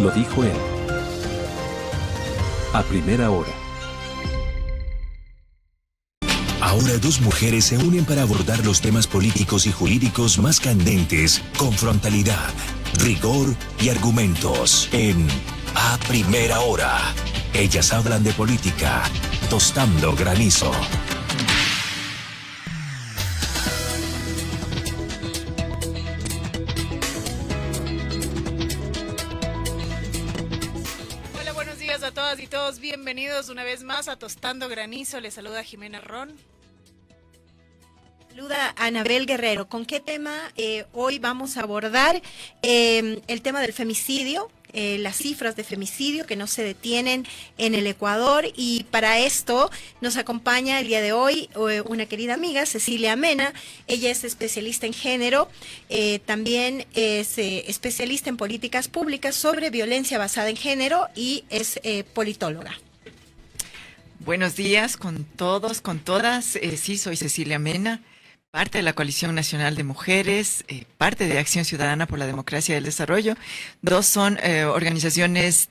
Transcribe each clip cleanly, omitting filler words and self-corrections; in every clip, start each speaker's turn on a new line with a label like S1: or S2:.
S1: Lo dijo él. A primera hora.
S2: Ahora dos mujeres se unen para abordar los temas políticos y jurídicos más candentes con frontalidad, rigor y argumentos en A Primera Hora. Ellas hablan de política, tostando granizo.
S3: Hola, buenos días a todas y todos. Bienvenidos una vez más a Tostando Granizo. Les saluda Jimena Ron.
S4: Saluda a Anabel Guerrero. ¿Con qué tema hoy vamos a abordar? El tema del femicidio, las cifras de femicidio que no se detienen en el Ecuador, y para esto nos acompaña el día de hoy una querida amiga, Cecilia Mena. Ella es especialista en género, también es especialista en políticas públicas sobre violencia basada en género y es politóloga.
S5: Buenos días con todos, con todas. Sí, soy Cecilia Mena, parte de la Coalición Nacional de Mujeres, parte de Acción Ciudadana por la Democracia y el Desarrollo. Dos son organizaciones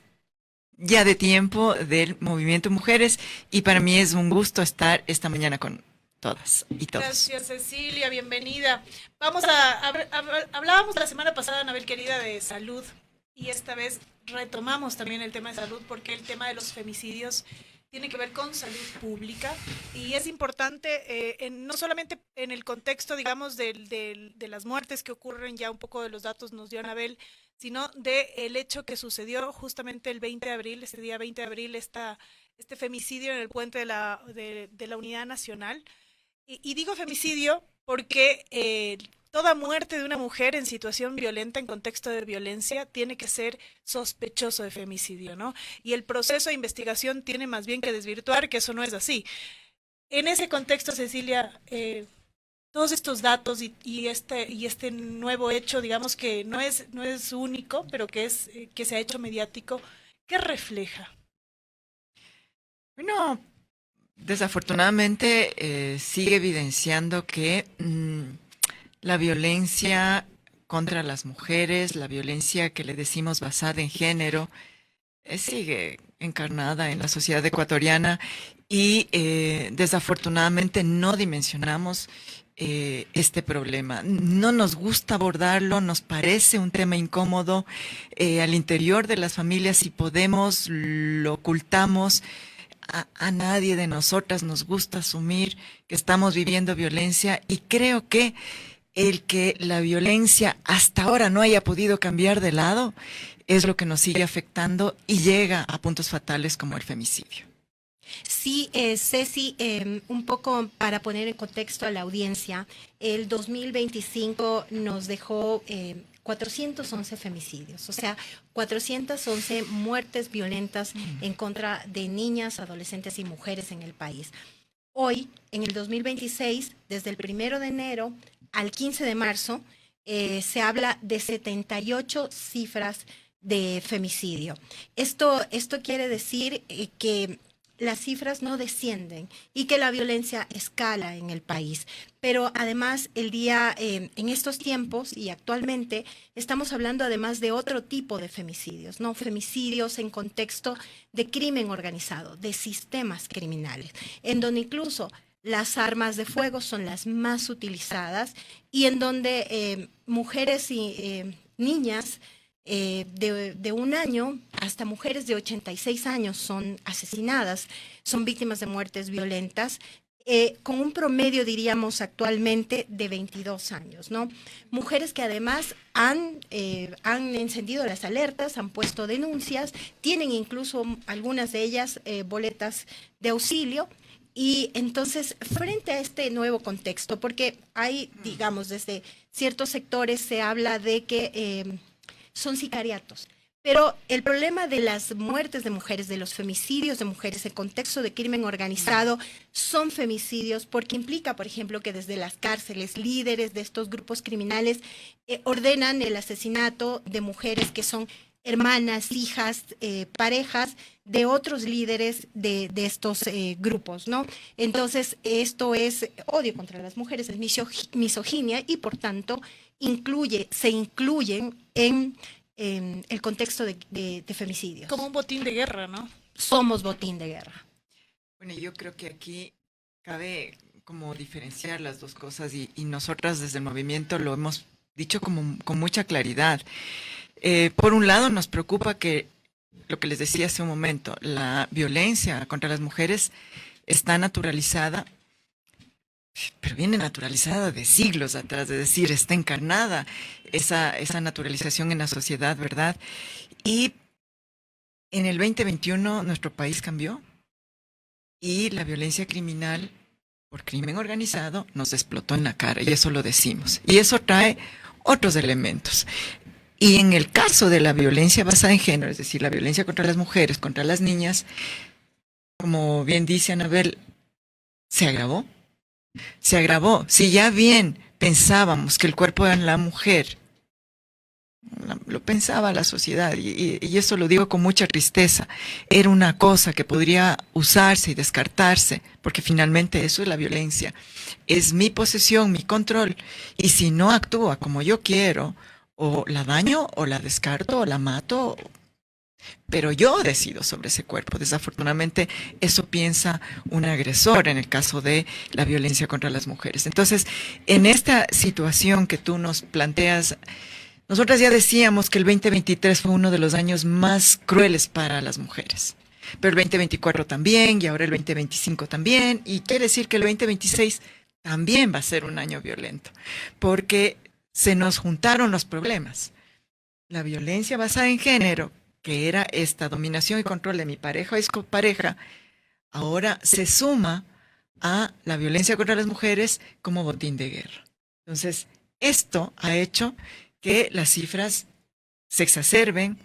S5: ya de tiempo del movimiento Mujeres, y para mí es un gusto estar esta mañana con todas y todos.
S3: Gracias, Cecilia, bienvenida. Hablábamos la semana pasada, Anabel querida, de salud, y esta vez retomamos también el tema de salud, porque el tema de los femicidios tiene que ver con salud pública, y es importante no solamente en el contexto, digamos, de las muertes que ocurren, ya un poco de los datos nos dio Anabel, sino de el hecho que sucedió justamente el 20 de abril, este día 20 de abril, este femicidio en el puente de la Unidad Nacional. Y digo femicidio porque toda muerte de una mujer en situación violenta, en contexto de violencia, tiene que ser sospechoso de femicidio, ¿no? Y el proceso de investigación tiene más bien que desvirtuar que eso no es así. En ese contexto, Cecilia, todos estos datos y este nuevo hecho, digamos que no es único, pero que se ha hecho mediático, ¿qué refleja?
S5: Bueno, desafortunadamente sigue evidenciando que la violencia contra las mujeres, la violencia que le decimos basada en género, sigue encarnada en la sociedad ecuatoriana, y desafortunadamente no dimensionamos este problema. No nos gusta abordarlo, nos parece un tema incómodo al interior de las familias. Si podemos, lo ocultamos. A nadie de nosotras nos gusta asumir que estamos viviendo violencia, y creo que el que la violencia hasta ahora no haya podido cambiar de lado es lo que nos sigue afectando y llega a puntos fatales como el femicidio.
S4: Sí, Ceci, un poco para poner en contexto a la audiencia, el 2025 nos dejó 411 femicidios, o sea, 411 muertes violentas en contra de niñas, adolescentes y mujeres en el país. Hoy, en el 2026, desde el 1 de enero al 15 de marzo, se habla de 78 cifras de femicidio. Esto quiere decir que las cifras no descienden y que la violencia escala en el país. Pero además, en estos tiempos y actualmente, estamos hablando además de otro tipo de femicidios, ¿no? Femicidios en contexto de crimen organizado, de sistemas criminales, en donde incluso las armas de fuego son las más utilizadas, y en donde mujeres y niñas de 1 año hasta mujeres de 86 años son asesinadas, son víctimas de muertes violentas, con un promedio, diríamos, actualmente de 22 años, ¿no? Mujeres que además han encendido las alertas, han puesto denuncias, tienen incluso algunas de ellas boletas de auxilio. Y entonces, frente a este nuevo contexto, porque hay, digamos, desde ciertos sectores se habla de que son sicariatos, pero el problema de las muertes de mujeres, de los femicidios de mujeres en contexto de crimen organizado, son femicidios porque implica, por ejemplo, que desde las cárceles líderes de estos grupos criminales ordenan el asesinato de mujeres que son hermanas, hijas, parejas de otros líderes de estos grupos, ¿no? Entonces, esto es odio contra las mujeres, es misoginia, y por tanto se incluyen en el contexto de femicidios.
S3: Como un botín de guerra, ¿no?
S4: Somos botín de guerra.
S5: Bueno, yo creo que aquí cabe como diferenciar las dos cosas y nosotras desde el movimiento lo hemos dicho como con mucha claridad. Por un lado nos preocupa que, lo que les decía hace un momento, la violencia contra las mujeres está naturalizada, pero viene naturalizada de siglos atrás, es decir, está encarnada esa naturalización en la sociedad, ¿verdad? Y en el 2021 nuestro país cambió y la violencia criminal por crimen organizado nos explotó en la cara, y eso lo decimos. Y eso trae otros elementos. Y en el caso de la violencia basada en género, es decir, la violencia contra las mujeres, contra las niñas, como bien dice Anabel, se agravó. Se agravó. Si ya bien pensábamos que el cuerpo de la mujer, lo pensaba la sociedad, y eso lo digo con mucha tristeza, era una cosa que podría usarse y descartarse, porque finalmente eso es la violencia. Es mi posesión, mi control, y si no actúa como yo quiero, o la daño, o la descarto, o la mato, pero yo decido sobre ese cuerpo. Desafortunadamente, eso piensa un agresor en el caso de la violencia contra las mujeres. Entonces, en esta situación que tú nos planteas, nosotras ya decíamos que el 2023 fue uno de los años más crueles para las mujeres. Pero el 2024 también, y ahora el 2025 también, y quiere decir que el 2026 también va a ser un año violento, porque se nos juntaron los problemas. La violencia basada en género, que era esta dominación y control de mi pareja o expareja, ahora se suma a la violencia contra las mujeres como botín de guerra. Entonces, esto ha hecho que las cifras se exacerben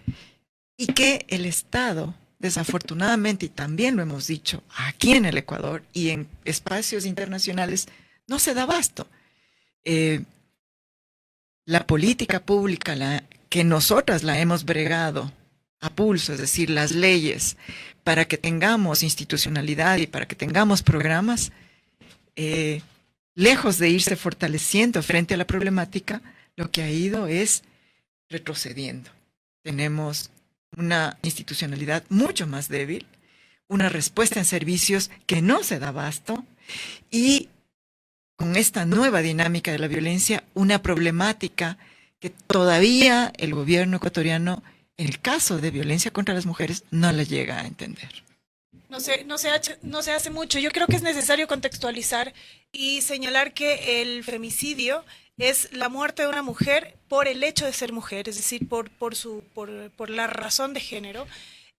S5: y que el Estado, desafortunadamente, y también lo hemos dicho aquí en el Ecuador y en espacios internacionales, no se da abasto. La política pública que nosotras la hemos bregado a pulso, es decir, las leyes, para que tengamos institucionalidad y para que tengamos programas, lejos de irse fortaleciendo frente a la problemática, lo que ha ido es retrocediendo. Tenemos una institucionalidad mucho más débil, una respuesta en servicios que no se da abasto, y con esta nueva dinámica de la violencia, una problemática que todavía el gobierno ecuatoriano, en el caso de violencia contra las mujeres, no la llega a entender.
S3: No se hace mucho. Yo creo que es necesario contextualizar y señalar que el femicidio es la muerte de una mujer por el hecho de ser mujer, es decir, por la razón de género,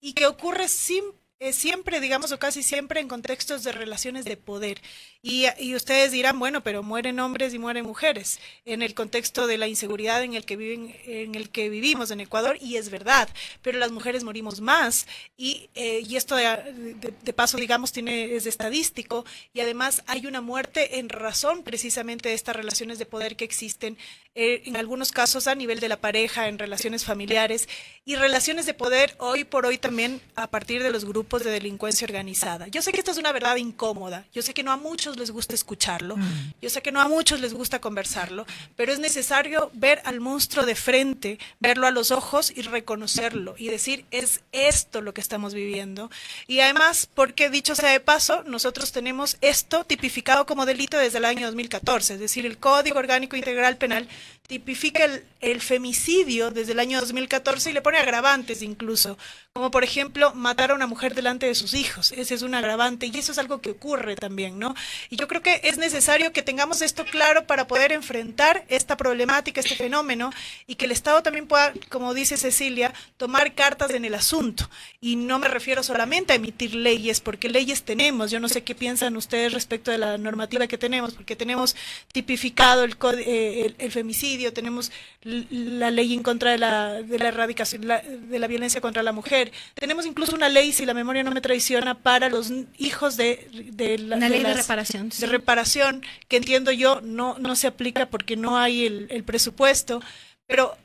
S3: y que ocurre siempre, digamos, o casi siempre en contextos de relaciones de poder. Y ustedes dirán, bueno, pero mueren hombres y mueren mujeres en el contexto de la inseguridad en el que vivimos en Ecuador, y es verdad, pero las mujeres morimos más, y esto de paso, digamos, es estadístico, y además hay una muerte en razón precisamente de estas relaciones de poder que existen en algunos casos a nivel de la pareja, en relaciones familiares, y relaciones de poder hoy por hoy también a partir de los grupos de delincuencia organizada. Yo sé que esto es una verdad incómoda, yo sé que no a muchos les gusta escucharlo, yo sé que no a muchos les gusta conversarlo, pero es necesario ver al monstruo de frente, verlo a los ojos y reconocerlo y decir, es esto lo que estamos viviendo. Y además, porque dicho sea de paso, nosotros tenemos esto tipificado como delito desde el año 2014, es decir, el Código Orgánico Integral Penal tipifica el femicidio desde el año 2014 y le pone agravantes incluso, como por ejemplo matar a una mujer delante de sus hijos. Ese es un agravante y eso es algo que ocurre también, ¿no? Y yo creo que es necesario que tengamos esto claro para poder enfrentar esta problemática, este fenómeno, y que el Estado también pueda, como dice Cecilia, tomar cartas en el asunto. Y no me refiero solamente a emitir leyes, porque leyes tenemos. Yo no sé qué piensan ustedes respecto de la normativa que tenemos, porque tenemos tipificado el femicidio, tenemos la ley en contra de la erradicación de la violencia contra la mujer. Tenemos incluso una ley, si la memoria no me traiciona, para los hijos de
S4: ley de reparación.
S3: De reparación, que entiendo yo no se aplica porque no hay el presupuesto, pero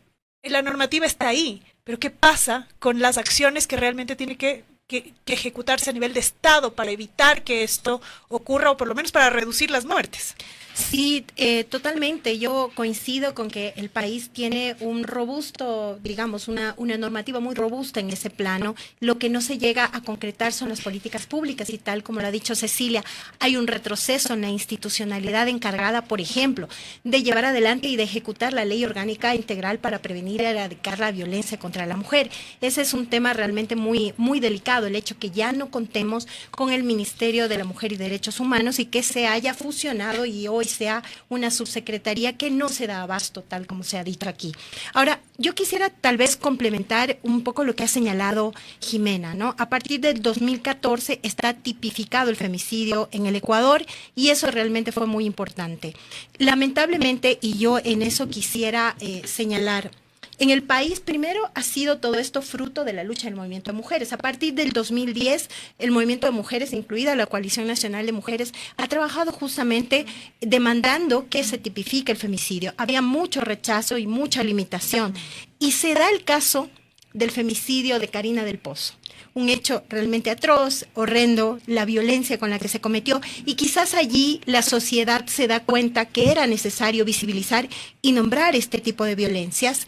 S3: la normativa está ahí. Pero ¿qué pasa con las acciones que realmente tiene que que ejecutarse a nivel de Estado para evitar que esto ocurra o por lo menos para reducir las muertes.
S4: Sí, totalmente. Yo coincido con que el país tiene un robusto, digamos, una normativa muy robusta en ese plano. Lo que no se llega a concretar son las políticas públicas y tal como lo ha dicho Cecilia, hay un retroceso en la institucionalidad encargada, por ejemplo, de llevar adelante y de ejecutar la ley orgánica integral para prevenir y erradicar la violencia contra la mujer. Ese es un tema realmente muy, muy delicado, el hecho que ya no contemos con el Ministerio de la Mujer y Derechos Humanos y que se haya fusionado y hoy sea una subsecretaría que no se da abasto, tal como se ha dicho aquí. Ahora, yo quisiera tal vez complementar un poco lo que ha señalado Jimena, ¿no? A partir del 2014 está tipificado el femicidio en el Ecuador y eso realmente fue muy importante. Lamentablemente, y yo en eso quisiera señalar, en el país, primero, ha sido todo esto fruto de la lucha del movimiento de mujeres. A partir del 2010, el movimiento de mujeres, incluida la Coalición Nacional de Mujeres, ha trabajado justamente demandando que se tipifique el femicidio. Había mucho rechazo y mucha limitación. Y se da el caso del femicidio de Karina del Pozo. Un hecho realmente atroz, horrendo, la violencia con la que se cometió, y quizás allí la sociedad se da cuenta que era necesario visibilizar y nombrar este tipo de violencias.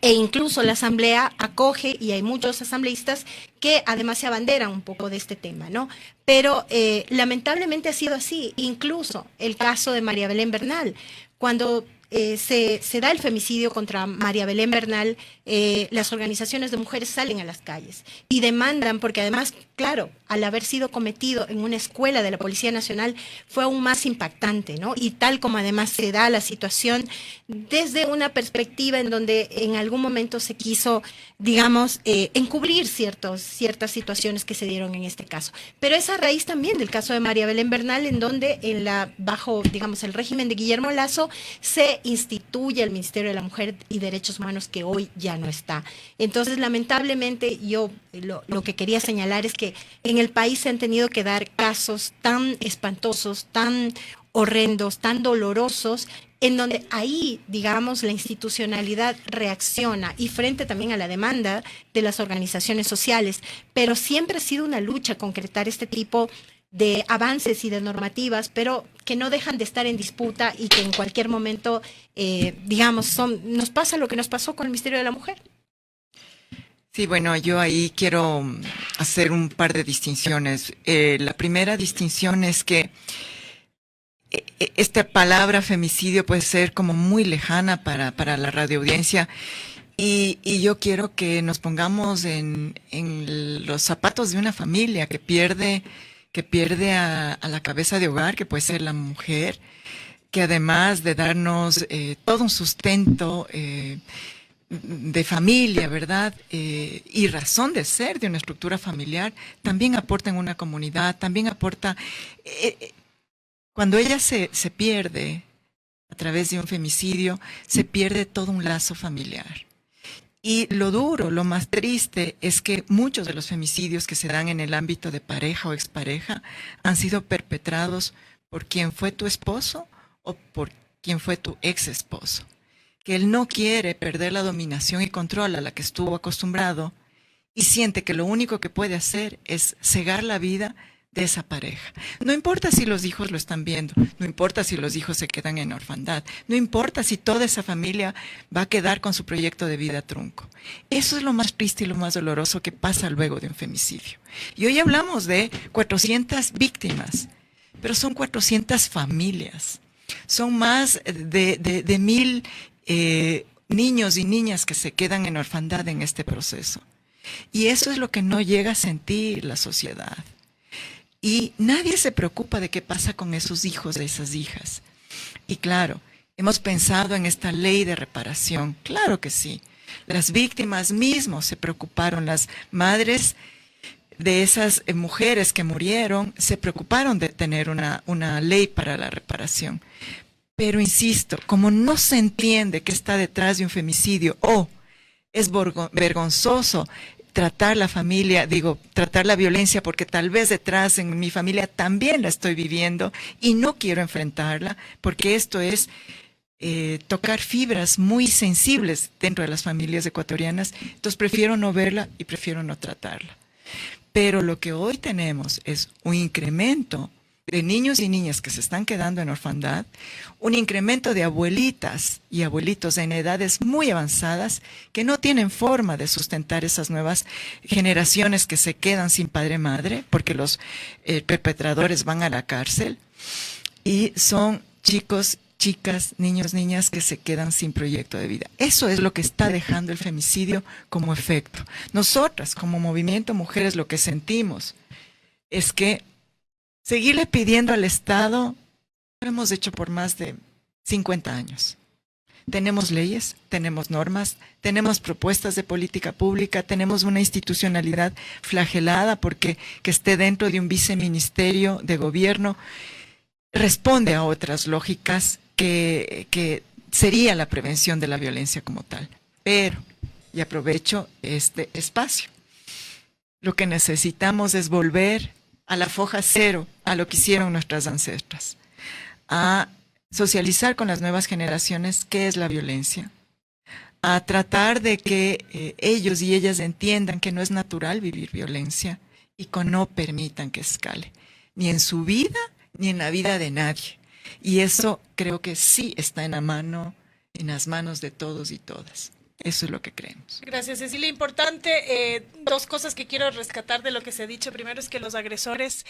S4: E incluso la Asamblea acoge, y hay muchos asambleístas que además se abanderan un poco de este tema, ¿no? Pero lamentablemente ha sido así. Incluso el caso de María Belén Bernal, cuando se da el femicidio contra María Belén Bernal, las organizaciones de mujeres salen a las calles y demandan, porque además, claro, al haber sido cometido en una escuela de la Policía Nacional, fue aún más impactante, ¿no? Y tal como además se da la situación desde una perspectiva en donde en algún momento se quiso, digamos, encubrir ciertas situaciones que se dieron en este caso. Pero es a raíz también del caso de María Belén Bernal, en donde bajo, digamos, el régimen de Guillermo Lasso, se instituye el Ministerio de la Mujer y Derechos Humanos, que hoy ya no está. Entonces, lamentablemente, yo lo que quería señalar es que en el país se han tenido que dar casos tan espantosos, tan horrendos, tan dolorosos, en donde ahí, digamos, la institucionalidad reacciona y frente también a la demanda de las organizaciones sociales, pero siempre ha sido una lucha concretar este tipo de avances y de normativas, pero que no dejan de estar en disputa y que en cualquier momento, digamos, nos pasa lo que nos pasó con el Ministerio de la Mujer.
S5: Sí, bueno, yo ahí quiero hacer un par de distinciones. La primera distinción es que esta palabra femicidio puede ser como muy lejana para la radioaudiencia y yo quiero que nos pongamos en los zapatos de una familia que pierde a la cabeza de hogar, que puede ser la mujer, que además de darnos todo un sustento de familia, ¿verdad? Y razón de ser de una estructura familiar, también aporta en una comunidad, también aporta... Cuando ella se pierde a través de un femicidio, se pierde todo un lazo familiar. Y lo duro, lo más triste, es que muchos de los femicidios que se dan en el ámbito de pareja o expareja han sido perpetrados por quien fue tu esposo o por quien fue tu ex esposo. Que él no quiere perder la dominación y control a la que estuvo acostumbrado y siente que lo único que puede hacer es cegar la vida de esa pareja. No importa si los hijos lo están viendo, no importa si los hijos se quedan en orfandad, no importa si toda esa familia va a quedar con su proyecto de vida trunco. Eso es lo más triste y lo más doloroso que pasa luego de un femicidio. Y hoy hablamos de 400 víctimas, pero son 400 familias. Son más de 1000 niños y niñas que se quedan en orfandad en este proceso. Y eso es lo que no llega a sentir la sociedad. Y nadie se preocupa de qué pasa con esos hijos, de esas hijas. Y claro, hemos pensado en esta ley de reparación. Claro que sí. Las víctimas mismos se preocuparon, las madres de esas mujeres que murieron se preocuparon de tener una ley para la reparación. Pero insisto, como no se entiende qué está detrás de un femicidio o es vergonzoso tratar tratar la violencia porque tal vez detrás en mi familia también la estoy viviendo y no quiero enfrentarla porque esto es tocar fibras muy sensibles dentro de las familias ecuatorianas, entonces prefiero no verla y prefiero no tratarla. Pero lo que hoy tenemos es un incremento de niños y niñas que se están quedando en orfandad, un incremento de abuelitas y abuelitos en edades muy avanzadas que no tienen forma de sustentar esas nuevas generaciones que se quedan sin padre-madre porque los perpetradores van a la cárcel, y son chicos, chicas, niños, niñas que se quedan sin proyecto de vida. Eso es lo que está dejando el femicidio como efecto. Nosotras, como movimiento Mujeres, lo que sentimos es que seguirle pidiendo al Estado lo hemos hecho por más de 50 años. Tenemos leyes, tenemos normas, tenemos propuestas de política pública, tenemos una institucionalidad flagelada porque que esté dentro de un viceministerio de gobierno responde a otras lógicas que sería la prevención de la violencia como tal. Pero, y aprovecho este espacio, lo que necesitamos es volver a la foja cero, a lo que hicieron nuestras ancestras, a socializar con las nuevas generaciones qué es la violencia, a tratar de que ellos y ellas entiendan que no es natural vivir violencia y que no permitan que escale, ni en su vida, ni en la vida de nadie. Y eso creo que sí está en las manos de todos y todas. Eso es lo que creemos.
S3: Gracias, Cecilia. Importante, dos cosas que quiero rescatar de lo que se ha dicho. Primero es que los agresores,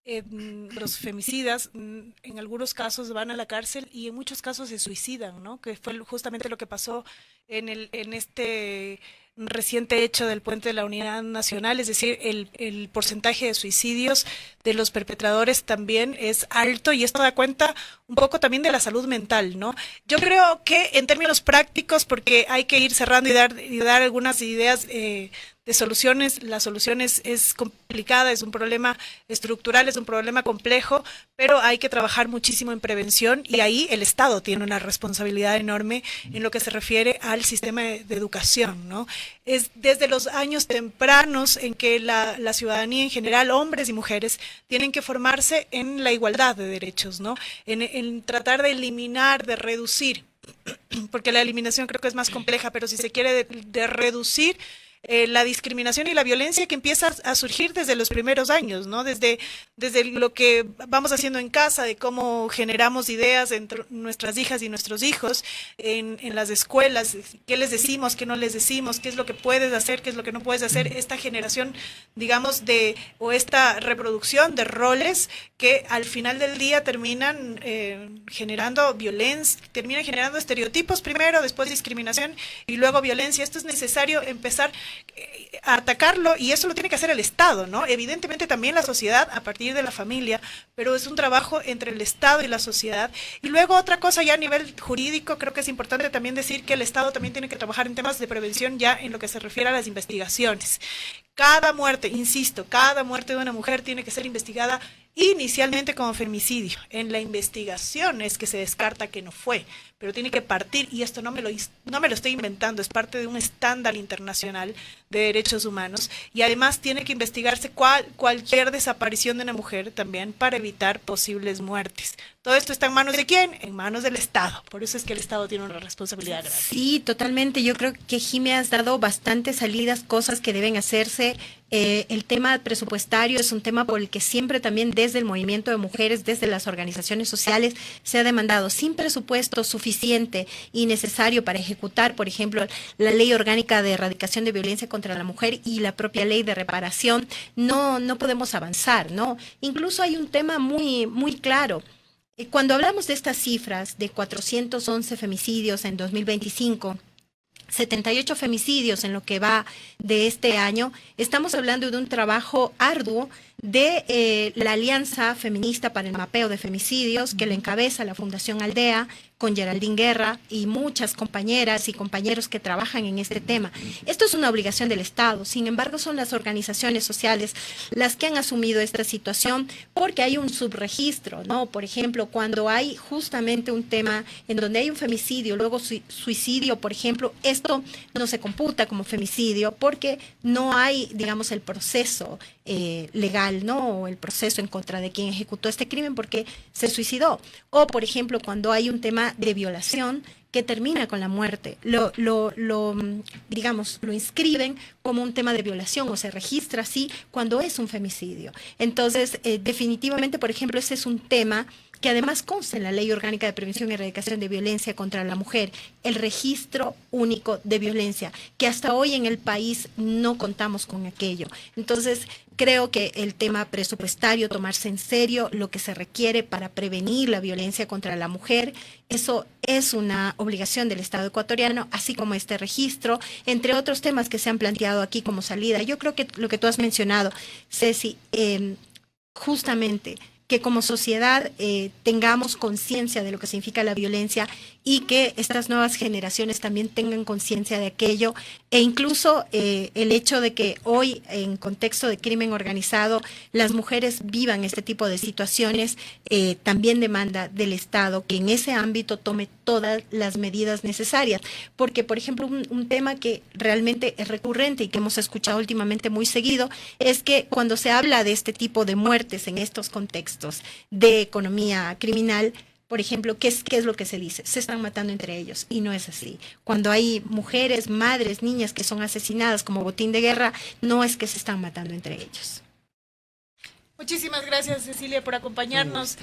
S3: los femicidas, en algunos casos van a la cárcel y en muchos casos se suicidan, ¿no? Que fue justamente lo que pasó en este reciente hecho del Puente de la Unidad Nacional, es decir, el porcentaje de suicidios de los perpetradores también es alto, y esto da cuenta un poco también de la salud mental, ¿no? Yo creo que en términos prácticos, porque hay que ir cerrando y dar algunas ideas de soluciones, la solución es complicada, es un problema estructural, es un problema complejo, pero hay que trabajar muchísimo en prevención, y ahí el Estado tiene una responsabilidad enorme en lo que se refiere al sistema de educación, ¿no? Es desde los años tempranos en que la ciudadanía en general, hombres y mujeres, tienen que formarse en la igualdad de derechos, ¿no? En tratar de eliminar, de reducir, porque la eliminación creo que es más compleja, pero si se quiere de reducir la discriminación y la violencia que empieza a surgir desde los primeros años, ¿no? Desde lo que vamos haciendo en casa, de cómo generamos ideas entre nuestras hijas y nuestros hijos, en las escuelas, qué les decimos, qué no les decimos, qué es lo que puedes hacer, qué es lo que no puedes hacer, esta generación, digamos, o esta reproducción de roles que al final del día terminan generando violencia, terminan generando estereotipos primero, después discriminación y luego violencia. Esto es necesario empezar a atacarlo, y eso lo tiene que hacer el Estado, ¿no? Evidentemente también la sociedad a partir de la familia, pero es un trabajo entre el Estado y la sociedad. Y luego otra cosa ya a nivel jurídico, creo que es importante también decir que el Estado también tiene que trabajar en temas de prevención ya en lo que se refiere a las investigaciones. Cada muerte, insisto, cada muerte de una mujer tiene que ser investigada inicialmente como femicidio. En la investigación es que se descarta que no fue, pero tiene que partir, y esto no me lo estoy inventando, es parte de un estándar internacional de derechos humanos, y además tiene que investigarse cualquier desaparición de una mujer también para evitar posibles muertes. Todo esto está en manos de ¿quién? En manos del Estado. Por eso es que el Estado tiene una responsabilidad grande.
S4: Sí, totalmente. Yo creo que Jimé has dado bastantes salidas, cosas que deben hacerse. El tema presupuestario es un tema por el que siempre también desde el movimiento de mujeres, desde las organizaciones sociales, se ha demandado. Sin presupuesto suficiente y necesario para ejecutar, por ejemplo, la Ley Orgánica de Erradicación de Violencia contra la Mujer y la propia Ley de Reparación, no podemos avanzar, ¿no? Incluso hay un tema muy, muy claro. Cuando hablamos de estas cifras de 411 femicidios en 2025, 78 femicidios en lo que va de este año, estamos hablando de un trabajo arduo de la Alianza Feminista para el Mapeo de Femicidios, que lo encabeza la Fundación Aldea, con Geraldine Guerra y muchas compañeras y compañeros que trabajan en este tema. Esto es una obligación del Estado, sin embargo son las organizaciones sociales las que han asumido esta situación porque hay un subregistro, ¿no? Por ejemplo, cuando hay justamente un tema en donde hay un femicidio, luego suicidio, por ejemplo, esto no se computa como femicidio porque no hay, digamos, el proceso legal, ¿no? O el proceso en contra de quien ejecutó este crimen porque se suicidó. O, por ejemplo, cuando hay un tema tema de violación que termina con la muerte. Digamos, lo inscriben como un tema de violación o se registra así cuando es un femicidio. Entonces, definitivamente, por ejemplo, ese es un tema que además consta en la Ley Orgánica de Prevención y Erradicación de Violencia contra la Mujer, el registro único de violencia, que hasta hoy en el país no contamos con aquello. Entonces, creo que el tema presupuestario, tomarse en serio lo que se requiere para prevenir la violencia contra la mujer, eso es una obligación del Estado ecuatoriano, así como este registro, entre otros temas que se han planteado aquí como salida. Yo creo que lo que tú has mencionado, Ceci, justamente que como sociedad tengamos conciencia de lo que significa la violencia y que estas nuevas generaciones también tengan conciencia de aquello, e incluso el hecho de que hoy en contexto de crimen organizado las mujeres vivan este tipo de situaciones también demanda del Estado que en ese ámbito tome todas las medidas necesarias, porque por ejemplo un tema que realmente es recurrente y que hemos escuchado últimamente muy seguido es que cuando se habla de este tipo de muertes en estos contextos de economía criminal, por ejemplo, ¿qué es lo que se dice? Se están matando entre ellos, y no es así. Cuando hay mujeres, madres, niñas que son asesinadas como botín de guerra, no es que se están matando entre ellos.
S3: Muchísimas gracias, Cecilia, por acompañarnos.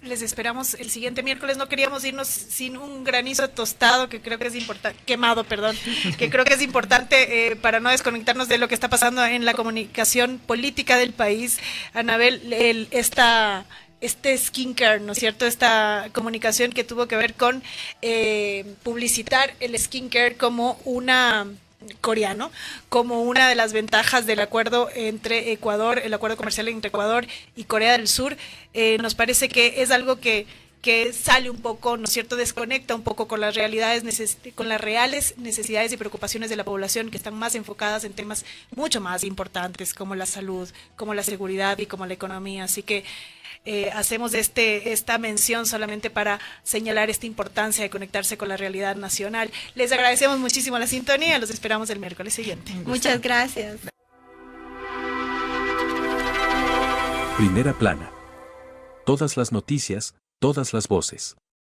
S3: Les esperamos el siguiente miércoles. No queríamos irnos sin un granizo tostado, que creo que es importante, quemado, perdón, que creo que es importante para no desconectarnos de lo que está pasando en la comunicación política del país. Anabel, este skincare, ¿no es cierto? Esta comunicación que tuvo que ver con publicitar el skincare como coreano, como una de las ventajas del acuerdo entre Ecuador, el acuerdo comercial entre Ecuador y Corea del Sur. Nos parece que es algo que sale un poco, ¿no es cierto?, desconecta un poco con las realidades, con las reales necesidades y preocupaciones de la población, que están más enfocadas en temas mucho más importantes como la salud, como la seguridad y como la economía. Así que hacemos esta mención solamente para señalar esta importancia de conectarse con la realidad nacional. Les agradecemos muchísimo la sintonía, los esperamos el miércoles siguiente.
S4: Muchas gracias.
S1: Primera plana. Todas las noticias, todas las voces.